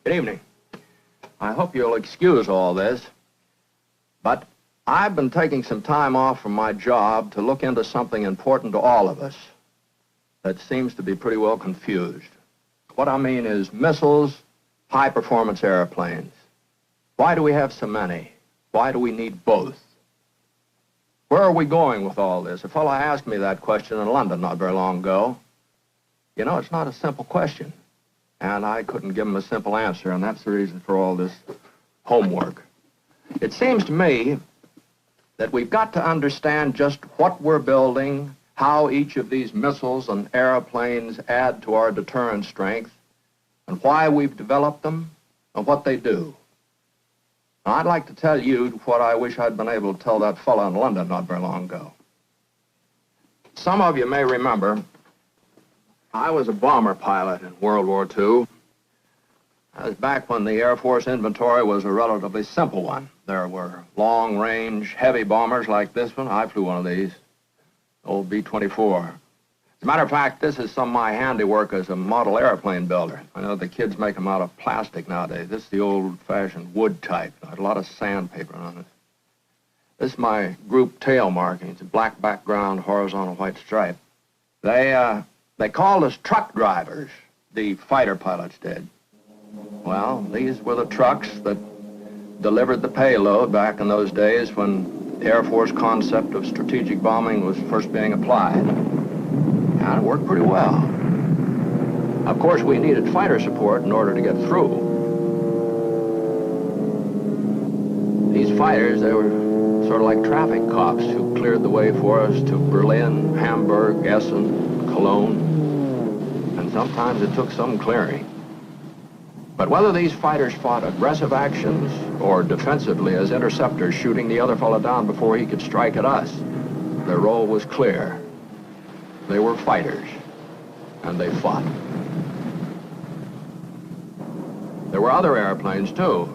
Good evening. I hope you'll excuse all this, but I've been taking some time off from my job to look into something important to all of us that seems to be pretty well confused. What I mean is missiles, high-performance airplanes. Why do we have so many? Why do we need both? Where are we going with all this? A fellow asked me that question in London not very long ago. You know, it's not a simple question, and I couldn't give him a simple answer, and that's the reason for all this homework. It seems to me that we've got to understand just what we're building, how each of these missiles and airplanes add to our deterrent strength, and why we've developed them, and what they do. Now, I'd like to tell you what I wish I'd been able to tell that fellow in London not very long ago. Some of you may remember, I was a bomber pilot in World War II. That was back when the Air Force inventory was a relatively simple one. There were long-range, heavy bombers like this one. I flew one of these, old B-24. As a matter of fact, this is some of my handiwork as a model airplane builder. I know the kids make them out of plastic nowadays. This is the old-fashioned wood type. I had a lot of sandpaper on it. This is my group tail markings, a black background, horizontal white stripe. They called us truck drivers, the fighter pilots did. Well, these were the trucks that delivered the payload back in those days when the Air Force concept of strategic bombing was first being applied. And it worked pretty well. Of course, we needed fighter support in order to get through. These fighters, they were sort of like traffic cops who cleared the way for us to Berlin, Hamburg, Essen, Cologne, and sometimes it took some clearing. But whether these fighters fought aggressive actions or defensively as interceptors shooting the other fellow down before he could strike at us, their role was clear. They were fighters, and they fought. There were other airplanes, too.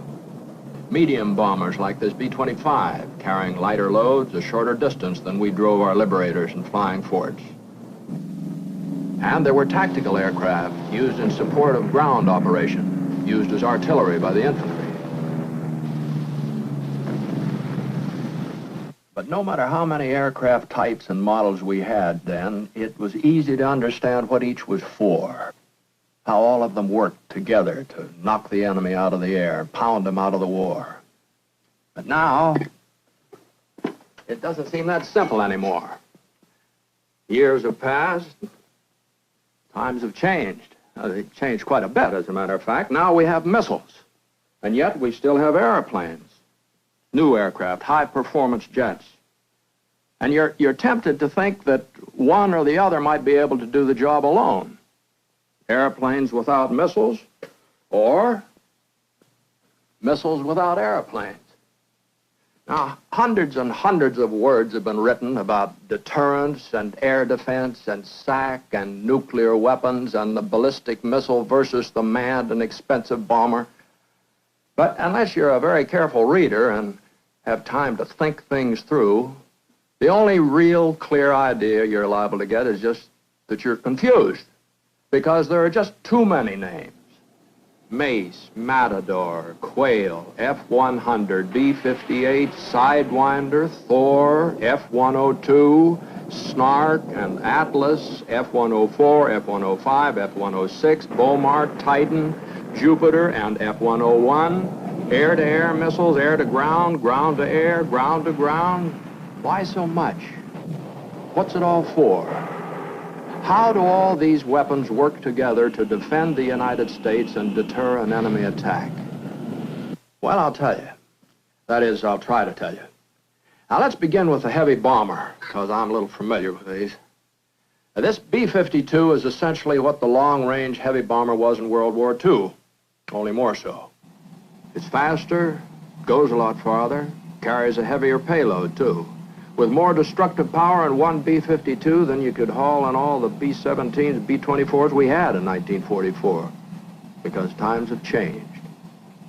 Medium bombers like this B-25, carrying lighter loads a shorter distance than we drove our Liberators and Flying Forts. And there were tactical aircraft used in support of ground operation, used as artillery by the infantry. But no matter how many aircraft types and models we had then, it was easy to understand what each was for, how all of them worked together to knock the enemy out of the air, pound them out of the war. But now, it doesn't seem that simple anymore. Years have passed, times have changed. They've changed quite a bit, as a matter of fact. Now we have missiles, and yet we still have airplanes, new aircraft, high-performance jets. And you're tempted to think that one or the other might be able to do the job alone. Airplanes without missiles, or missiles without airplanes. Now, hundreds and hundreds of words have been written about deterrence and air defense and SAC and nuclear weapons and the ballistic missile versus the manned and expensive bomber. But unless you're a very careful reader and have time to think things through, the only real clear idea you're liable to get is just that you're confused, because there are just too many names. Mace, Matador, Quail, F-100, B-58, Sidewinder, Thor, F-102, Snark and Atlas, F-104, F-105, F-106, Bomar, Titan, Jupiter, and F-101, air-to-air missiles, air-to-ground, ground-to-air, ground-to-ground. Why so much? What's it all for? How do all these weapons work together to defend the United States and deter an enemy attack? Well, I'll tell you. That is, I'll try to tell you. Now, let's begin with the heavy bomber, because I'm a little familiar with these. Now, this B-52 is essentially what the long-range heavy bomber was in World War II, only more so. It's faster, goes a lot farther, carries a heavier payload, too, with more destructive power in one B-52 than you could haul in all the B-17s, B-24s we had in 1944, because times have changed.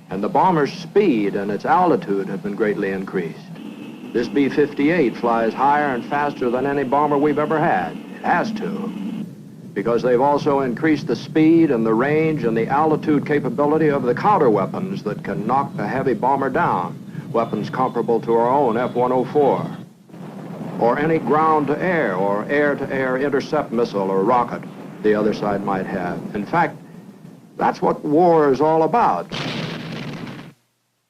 And the bomber's speed and its altitude have been greatly increased. This B-58 flies higher and faster than any bomber we've ever had. It has to. because they've also increased the speed and the range and the altitude capability of the counter weapons that can knock the heavy bomber down, weapons comparable to our own F-104, or any ground-to-air or air-to-air intercept missile or rocket the other side might have. In fact, that's what war is all about.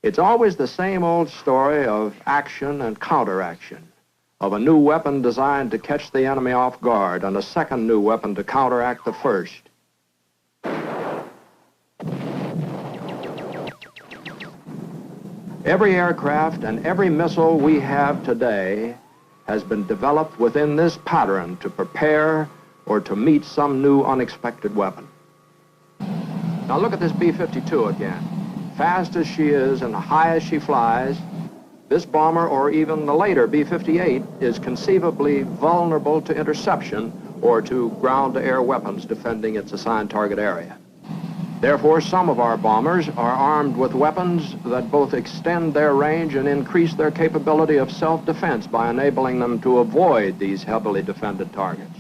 It's always the same old story of action and counteraction, of a new weapon designed to catch the enemy off guard and a second new weapon to counteract the first. Every aircraft and every missile we have today has been developed within this pattern to prepare or to meet some new unexpected weapon. Now look at this B-52 again. Fast as she is and high as she flies, this bomber, or even the later B-58, is conceivably vulnerable to interception or to ground-to-air weapons defending its assigned target area. Therefore, some of our bombers are armed with weapons that both extend their range and increase their capability of self-defense by enabling them to avoid these heavily defended targets.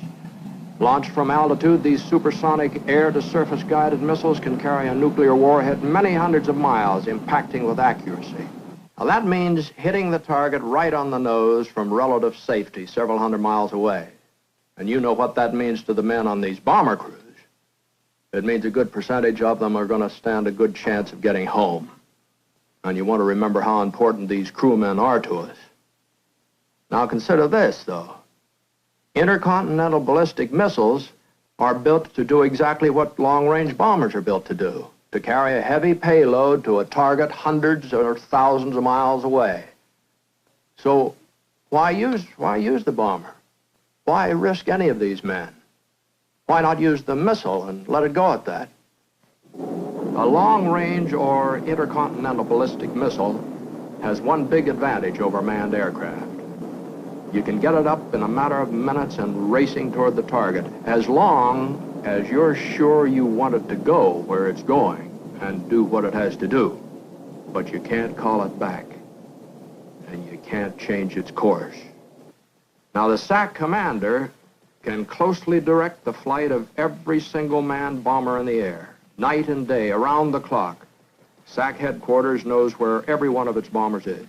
Launched from altitude, these supersonic air-to-surface guided missiles can carry a nuclear warhead many hundreds of miles, impacting with accuracy. Now that means hitting the target right on the nose from relative safety several hundred miles away. And you know what that means to the men on these bomber crews. It means a good percentage of them are going to stand a good chance of getting home. And you want to remember how important these crewmen are to us. Now consider this, though. Intercontinental ballistic missiles are built to do exactly what long-range bombers are built to do, to carry a heavy payload to a target hundreds or thousands of miles away. So why use the bomber? Why risk any of these men? Why not use the missile and let it go at that? A long-range or intercontinental ballistic missile has one big advantage over manned aircraft. You can get it up in a matter of minutes and racing toward the target, as long as you're sure you want it to go where it's going and do what it has to do. But you can't call it back, and you can't change its course. Now, the SAC commander can closely direct the flight of every single manned bomber in the air, night and day, around the clock. SAC headquarters knows where every one of its bombers is.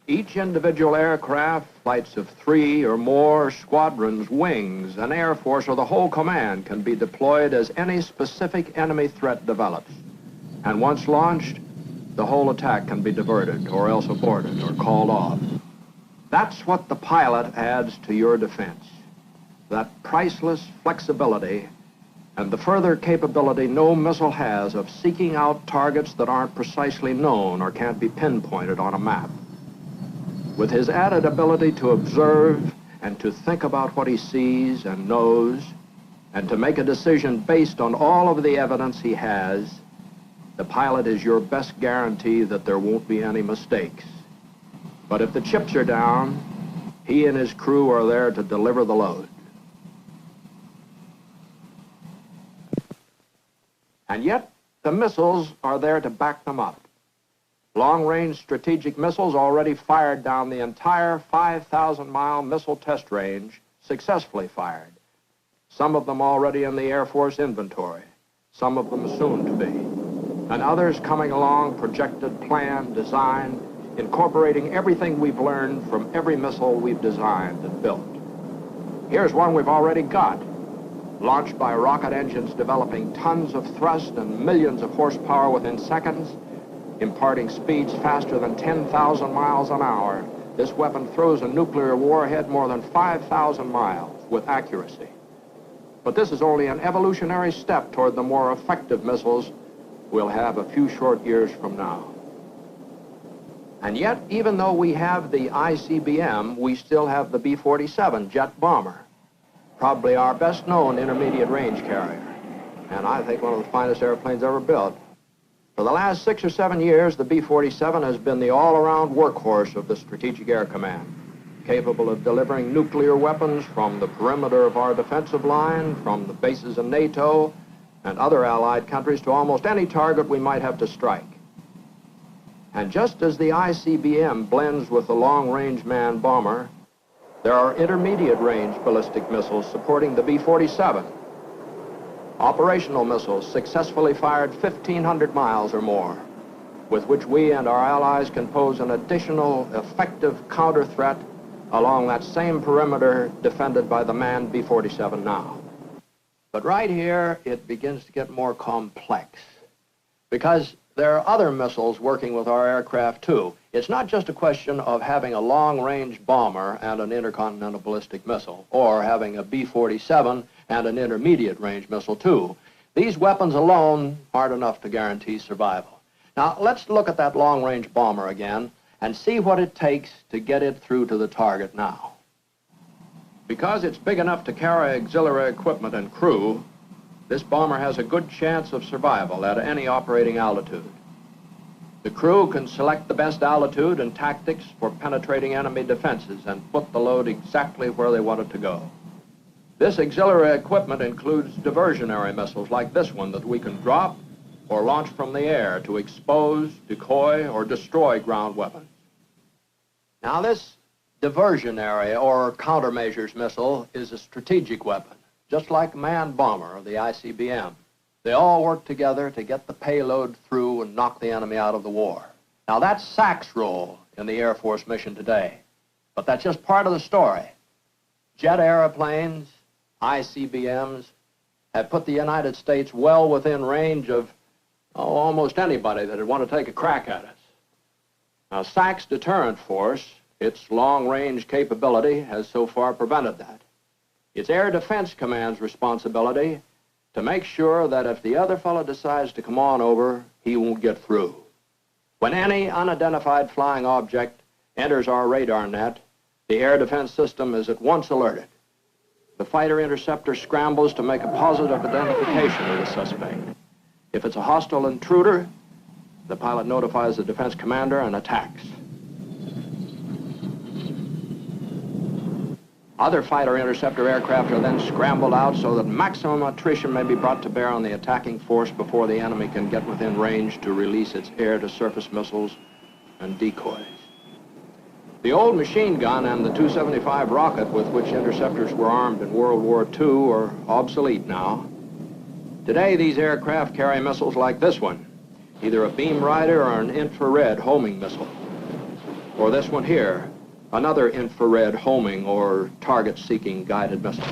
Each individual aircraft, flights of 3 or more squadrons, wings, an air force, or the whole command can be deployed as any specific enemy threat develops. And once launched, the whole attack can be diverted, or else aborted, or called off. That's what the pilot adds to your defense. That priceless flexibility and the further capability no missile has of seeking out targets that aren't precisely known or can't be pinpointed on a map. With his added ability to observe and to think about what he sees and knows, and to make a decision based on all of the evidence he has, the pilot is your best guarantee that there won't be any mistakes. But if the chips are down, he and his crew are there to deliver the load. And yet, the missiles are there to back them up. Long-range strategic missiles already fired down the entire 5,000-mile missile test range, successfully fired. Some of them already in the Air Force inventory, some of them soon to be, and others coming along, projected, planned, designed, incorporating everything we've learned from every missile we've designed and built. Here's one we've already got, launched by rocket engines developing tons of thrust and millions of horsepower within seconds, imparting speeds faster than 10,000 miles an hour. This weapon throws a nuclear warhead more than 5,000 miles with accuracy. But this is only an evolutionary step toward the more effective missiles we'll have a few short years from now. And yet, even though we have the ICBM, we still have the B-47 jet bomber, probably our best known intermediate range carrier, and I think one of the finest airplanes ever built. For the last 6 or 7 years, the B-47 has been the all-around workhorse of the Strategic Air Command, capable of delivering nuclear weapons from the perimeter of our defensive line, from the bases of NATO and other allied countries to almost any target we might have to strike. And just as the ICBM blends with the long-range manned bomber, there are intermediate-range ballistic missiles supporting the B-47, Operational missiles successfully fired 1,500 miles or more, with which we and our allies can pose an additional effective counter threat along that same perimeter defended by the manned B-47 now. But right here, it begins to get more complex, because there are other missiles working with our aircraft too. It's not just a question of having a long-range bomber and an intercontinental ballistic missile, or having a B-47 and an intermediate-range missile too. These weapons alone aren't enough to guarantee survival. Now, let's look at that long-range bomber again and see what it takes to get it through to the target now. Because it's big enough to carry auxiliary equipment and crew, this bomber has a good chance of survival at any operating altitude. The crew can select the best altitude and tactics for penetrating enemy defenses and put the load exactly where they want it to go. This auxiliary equipment includes diversionary missiles like this one that we can drop or launch from the air to expose, decoy, or destroy ground weapons. Now, this diversionary or countermeasures missile is a strategic weapon, just like manned bomber or the ICBM. They all work together to get the payload through and knock the enemy out of the war. Now, that's SAC's role in the Air Force mission today, but that's just part of the story. Jet airplanes, ICBMs, have put the United States well within range of almost anybody that would want to take a crack at us. Now, SAC's deterrent force, its long-range capability, has so far prevented that. It's Air Defense Command's responsibility to make sure that if the other fellow decides to come on over, he won't get through. When any unidentified flying object enters our radar net, the air defense system is at once alerted. The fighter interceptor scrambles to make a positive identification of the suspect. If it's a hostile intruder, the pilot notifies the defense commander and attacks. Other fighter interceptor aircraft are then scrambled out so that maximum attrition may be brought to bear on the attacking force before the enemy can get within range to release its air-to-surface missiles and decoys. The old machine gun and the 275 rocket with which interceptors were armed in World War II are obsolete now. Today, these aircraft carry missiles like this one, either a beam rider or an infrared homing missile. Or this one here, another infrared homing or target-seeking guided missile.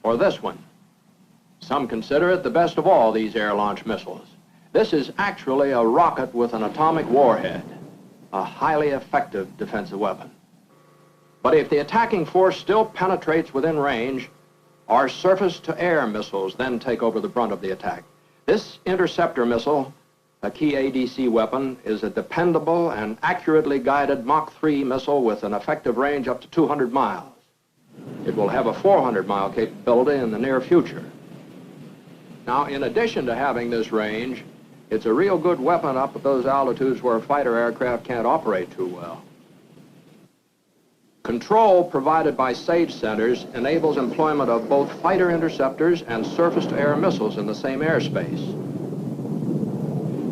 Or this one. Some consider it the best of all these air-launched missiles. This is actually a rocket with an atomic warhead, a highly effective defensive weapon. But if the attacking force still penetrates within range, our surface-to-air missiles then take over the brunt of the attack. This interceptor missile, a key ADC weapon, is a dependable and accurately guided Mach 3 missile with an effective range up to 200 miles. It will have a 400-mile capability in the near future. Now, in addition to having this range, it's a real good weapon up at those altitudes where fighter aircraft can't operate too well. Control provided by SAGE centers enables employment of both fighter interceptors and surface-to-air missiles in the same airspace.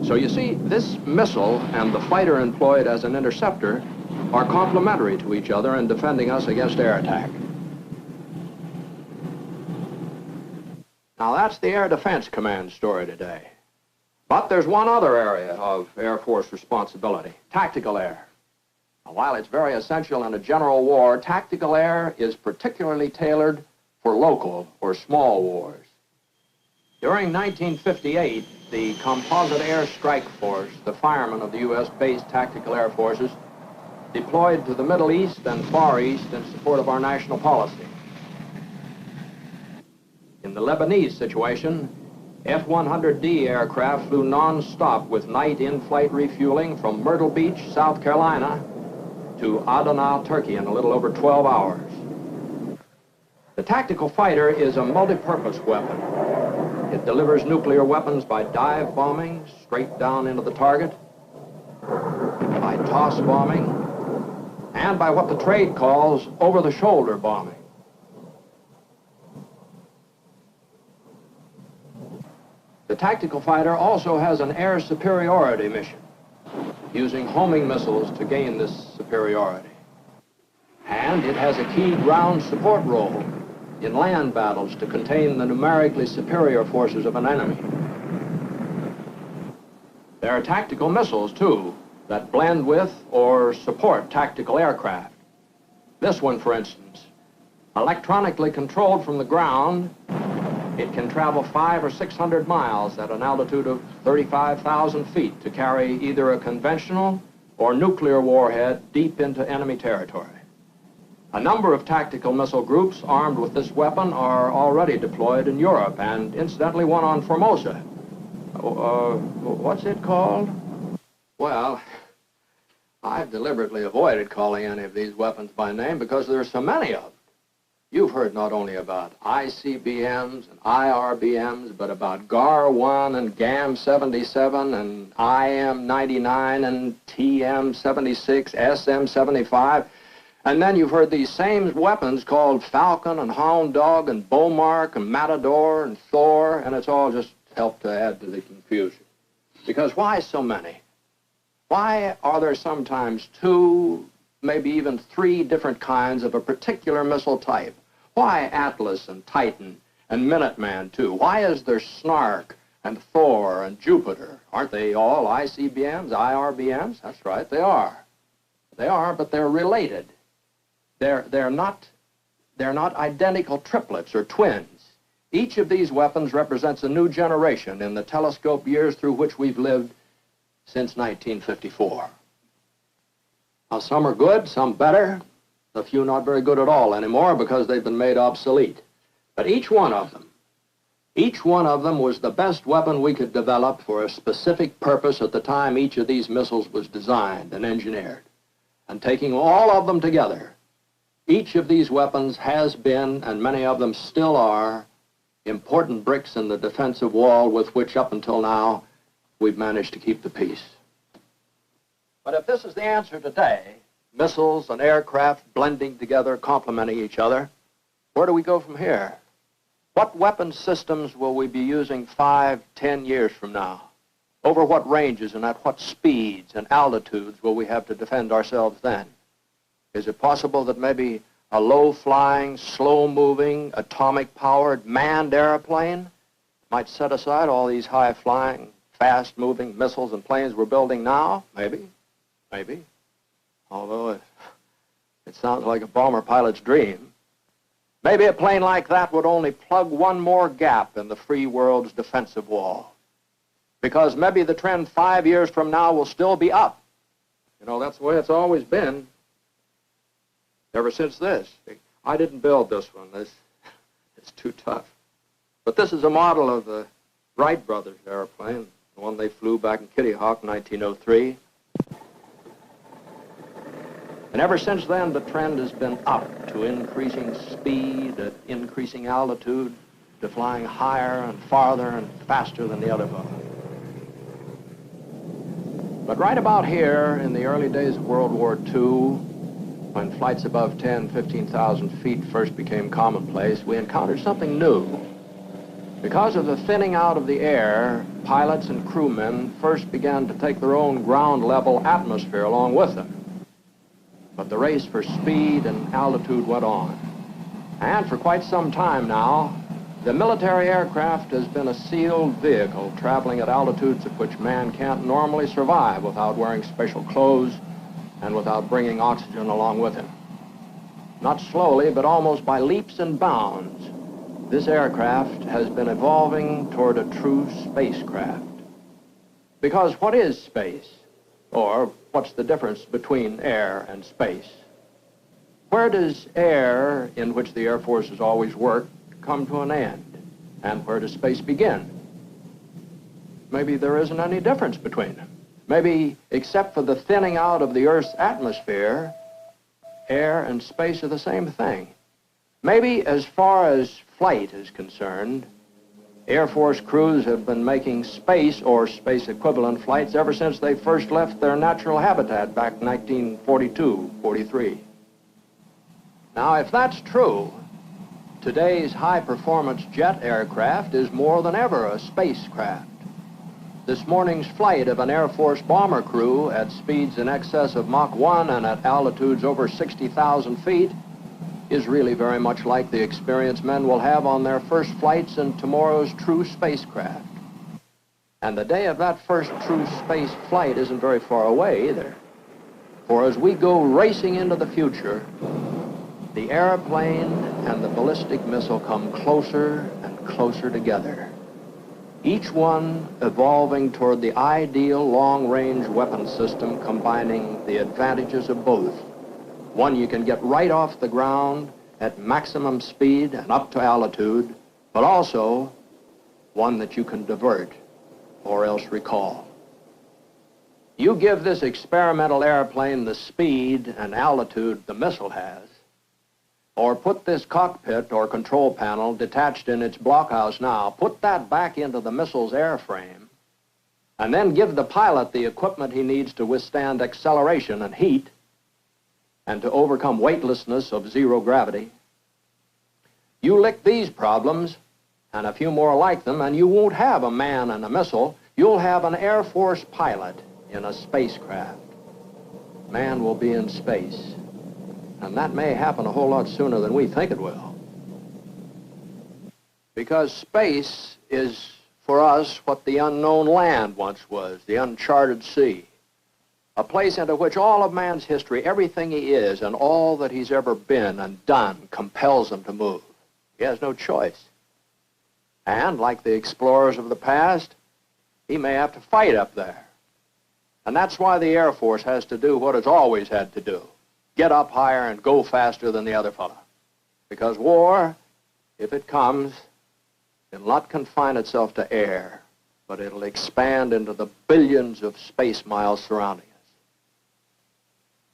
So you see, this missile and the fighter employed as an interceptor are complementary to each other in defending us against air attack. Now, that's the Air Defense Command story today. But there's one other area of Air Force responsibility, tactical air. Now, while it's very essential in a general war, tactical air is particularly tailored for local or small wars. During 1958, the Composite Air Strike Force, the firemen of the U.S.-based tactical air forces, deployed to the Middle East and Far East in support of our national policy. In the Lebanese situation, F-100D aircraft flew non-stop with night in-flight refueling from Myrtle Beach, South Carolina, to Adana, Turkey in a little over 12 hours. The tactical fighter is a multi-purpose weapon. It delivers nuclear weapons by dive bombing straight down into the target, by toss bombing, and by what the trade calls over-the-shoulder bombing. The tactical fighter also has an air superiority mission, using homing missiles to gain this superiority. And it has a key ground support role, in land battles to contain the numerically superior forces of an enemy. There are tactical missiles, too, that blend with or support tactical aircraft. This one, for instance, electronically controlled from the ground, it can travel 500 or 600 miles at an altitude of 35,000 feet to carry either a conventional or nuclear warhead deep into enemy territory. A number of tactical missile groups armed with this weapon are already deployed in Europe, and incidentally one on Formosa. What's it called? Well, I've deliberately avoided calling any of these weapons by name because there are so many of them. You've heard not only about ICBMs and IRBMs, but about GAR-1 and GAM-77 and IM-99 and TM-76, SM-75. And then you've heard these same weapons called Falcon and Hound Dog and Beaumark and Matador and Thor, and it's all just helped to add to the confusion. Because why so many? Why are there sometimes 2, maybe even 3 different kinds of a particular missile type? Why Atlas and Titan and Minuteman, too? Why is there Snark and Thor and Jupiter? Aren't they all ICBMs, IRBMs? That's right, they are. They are, but they're related. They're not identical triplets or twins. Each of these weapons represents a new generation in the telescope years through which we've lived since 1954. Now, some are good, some better, a few not very good at all anymore because they've been made obsolete. But each one of them was the best weapon we could develop for a specific purpose at the time each of these missiles was designed and engineered. And taking all of them together, each of these weapons has been, and many of them still are, important bricks in the defensive wall with which up until now we've managed to keep the peace. But if this is the answer today, missiles and aircraft blending together, complementing each other, where do we go from here? What weapon systems will we be using 5, 10 years from now? Over what ranges and at what speeds and altitudes will we have to defend ourselves then? Is it possible that maybe a low-flying, slow-moving, atomic-powered, manned airplane might set aside all these high-flying, fast-moving missiles and planes we're building now? Maybe. Maybe. Although it sounds like a bomber pilot's dream. Maybe a plane like that would only plug one more gap in the free world's defensive wall. Because maybe the trend 5 years from now will still be up. You know, that's the way it's always been. Ever since this. I didn't build this one. It's too tough. But this is a model of the Wright brothers airplane, the one they flew back in Kitty Hawk in 1903. And ever since then, the trend has been up to increasing speed, at increasing altitude, to flying higher and farther and faster than the other fellow. But right about here, in the early days of World War II, when flights above 10, 15,000 feet first became commonplace, we encountered something new. Because of the thinning out of the air, pilots and crewmen first began to take their own ground-level atmosphere along with them. But the race for speed and altitude went on. And for quite some time now, the military aircraft has been a sealed vehicle traveling at altitudes at which man can't normally survive without wearing special clothes and without bringing oxygen along with him. Not slowly, but almost by leaps and bounds, this aircraft has been evolving toward a true spacecraft. Because what is space? Or what's the difference between air and space? Where does air, in which the Air Force has always worked, come to an end? And where does space begin? Maybe there isn't any difference between them. Maybe, except for the thinning out of the Earth's atmosphere, air and space are the same thing. Maybe, as far as flight is concerned, Air Force crews have been making space or space equivalent flights ever since they first left their natural habitat back in 1942, 43. Now, if that's true, today's high-performance jet aircraft is more than ever a spacecraft. This morning's flight of an Air Force bomber crew at speeds in excess of Mach 1 and at altitudes over 60,000 feet is really very much like the experience men will have on their first flights in tomorrow's true spacecraft. And the day of that first true space flight isn't very far away either. For as we go racing into the future, the airplane and the ballistic missile come closer and closer together, each one evolving toward the ideal long-range weapon system combining the advantages of both. One you can get right off the ground at maximum speed and up to altitude, but also one that you can divert or else recall. You give this experimental airplane the speed and altitude the missile has, or put this cockpit or control panel detached in its blockhouse now, put that back into the missile's airframe, and then give the pilot the equipment he needs to withstand acceleration and heat and to overcome weightlessness of zero gravity. You lick these problems and a few more like them, and you won't have a man and a missile. You'll have an Air Force pilot in a spacecraft. Man will be in space. And that may happen a whole lot sooner than we think it will. Because space is, for us, what the unknown land once was, the uncharted sea. A place into which all of man's history, everything he is and all that he's ever been and done, compels him to move. He has no choice. And, like the explorers of the past, he may have to fight up there. And that's why the Air Force has to do what it's always had to do. Get up higher and go faster than the other fella. Because war, if it comes, it'll not confine itself to air, but it'll expand into the billions of space miles surrounding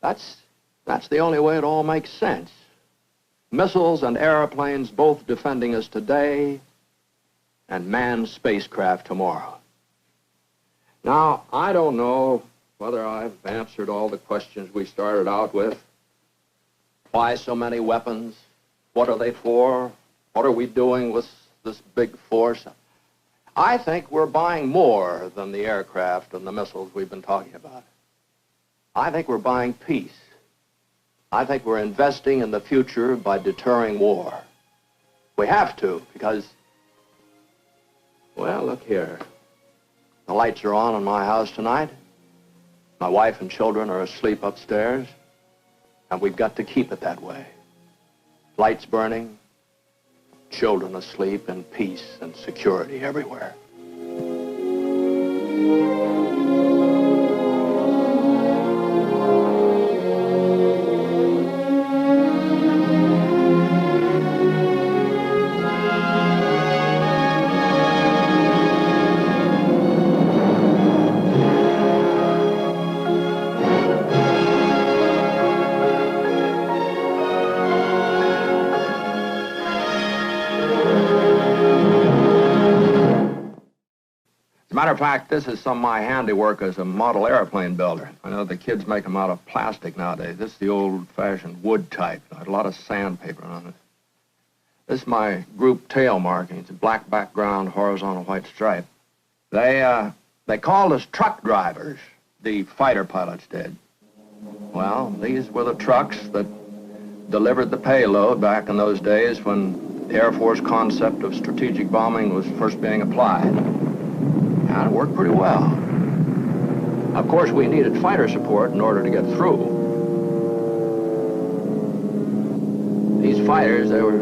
us. That's the only way it all makes sense. Missiles and airplanes both defending us today, and manned spacecraft tomorrow. Now, I don't know whether I've answered all the questions we started out with. Why so many weapons? What are they for? What are we doing with this big force? I think we're buying more than the aircraft and the missiles we've been talking about. I think we're buying peace. I think we're investing in the future by deterring war. We have to, because, well, look here. The lights are on in my house tonight. My wife and children are asleep upstairs, and we've got to keep it that way. Lights burning, children asleep, and peace and security everywhere. Matter of fact, this is some of my handiwork as a model airplane builder. I know the kids make them out of plastic nowadays. This is the old-fashioned wood type. I had a lot of sandpaper on it. This is my group tail markings, a black background, horizontal white stripe. They called us truck drivers, the fighter pilots did. Well, these were the trucks that delivered the payload back in those days when the Air Force concept of strategic bombing was first being applied. And it worked pretty well. Of course, we needed fighter support in order to get through. These fighters, they were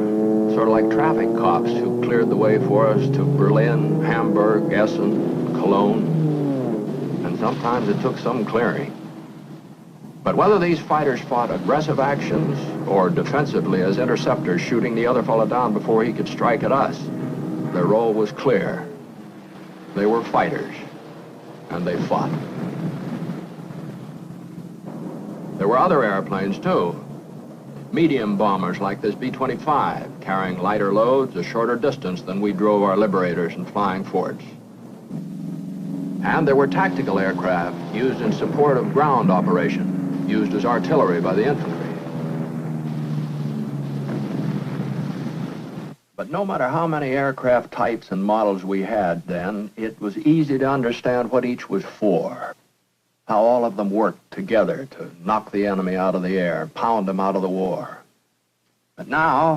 sort of like traffic cops who cleared the way for us to Berlin, Hamburg, Essen, Cologne. And sometimes it took some clearing. But whether these fighters fought aggressive actions or defensively as interceptors shooting the other fellow down before he could strike at us, their role was clear. They were fighters, and they fought. There were other airplanes, too. Medium bombers like this B-25, carrying lighter loads a shorter distance than we drove our Liberators and Flying Forts. And there were tactical aircraft used in support of ground operation, used as artillery by the infantry. But no matter how many aircraft types and models we had then, it was easy to understand what each was for, how all of them worked together to knock the enemy out of the air, pound them out of the war. But now,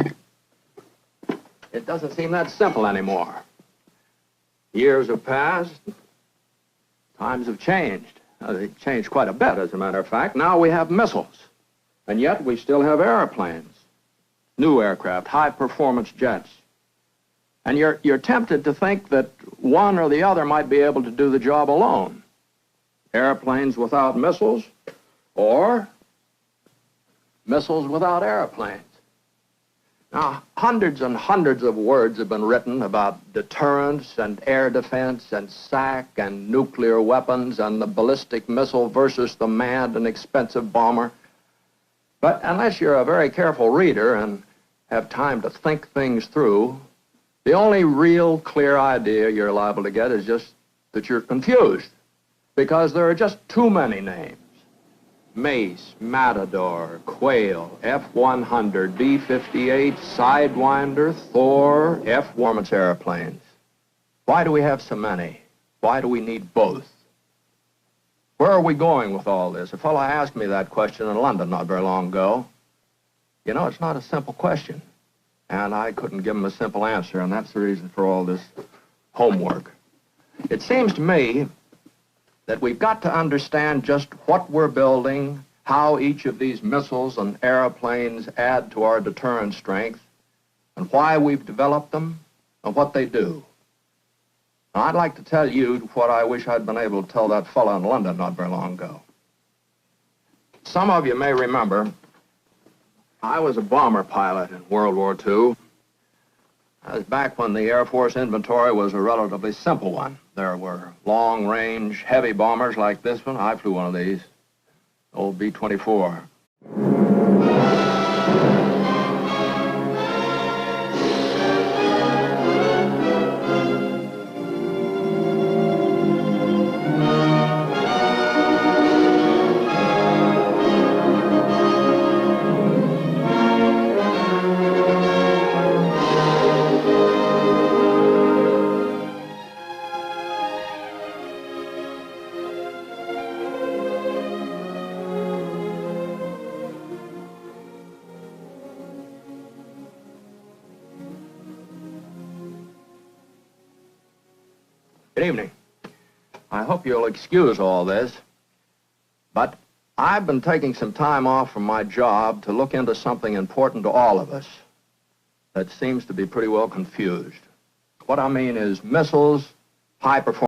it doesn't seem that simple anymore. Years have passed, times have changed. They've changed quite a bit, as a matter of fact. Now we have missiles, and yet we still have airplanes, new aircraft, high-performance jets. And you're tempted to think that one or the other might be able to do the job alone. Airplanes without missiles, or missiles without airplanes. Now, hundreds and hundreds of words have been written about deterrence and air defense and SAC and nuclear weapons and the ballistic missile versus the manned and expensive bomber. But unless you're a very careful reader and have time to think things through, the only real clear idea you're liable to get is just that you're confused, because there are just too many names. Mace, Matador, Quail, F-100, B-58, Sidewinder, Thor, F-performance airplanes. Why do we have so many? Why do we need both? Where are we going with all this? A fellow asked me that question in London not very long ago. You know, it's not a simple question, and I couldn't give him a simple answer, and that's the reason for all this homework. It seems to me that we've got to understand just what we're building, how each of these missiles and airplanes add to our deterrent strength, and why we've developed them, and what they do. Now, I'd like to tell you what I wish I'd been able to tell that fellow in London not very long ago. Some of you may remember, I was a bomber pilot in World War II. That was back when the Air Force inventory was a relatively simple one. There were long-range, heavy bombers like this one. I flew one of these, old B-24. Good evening. I hope you'll excuse all this, but I've been taking some time off from my job to look into something important to all of us that seems to be pretty well confused. What I mean is missiles, high performance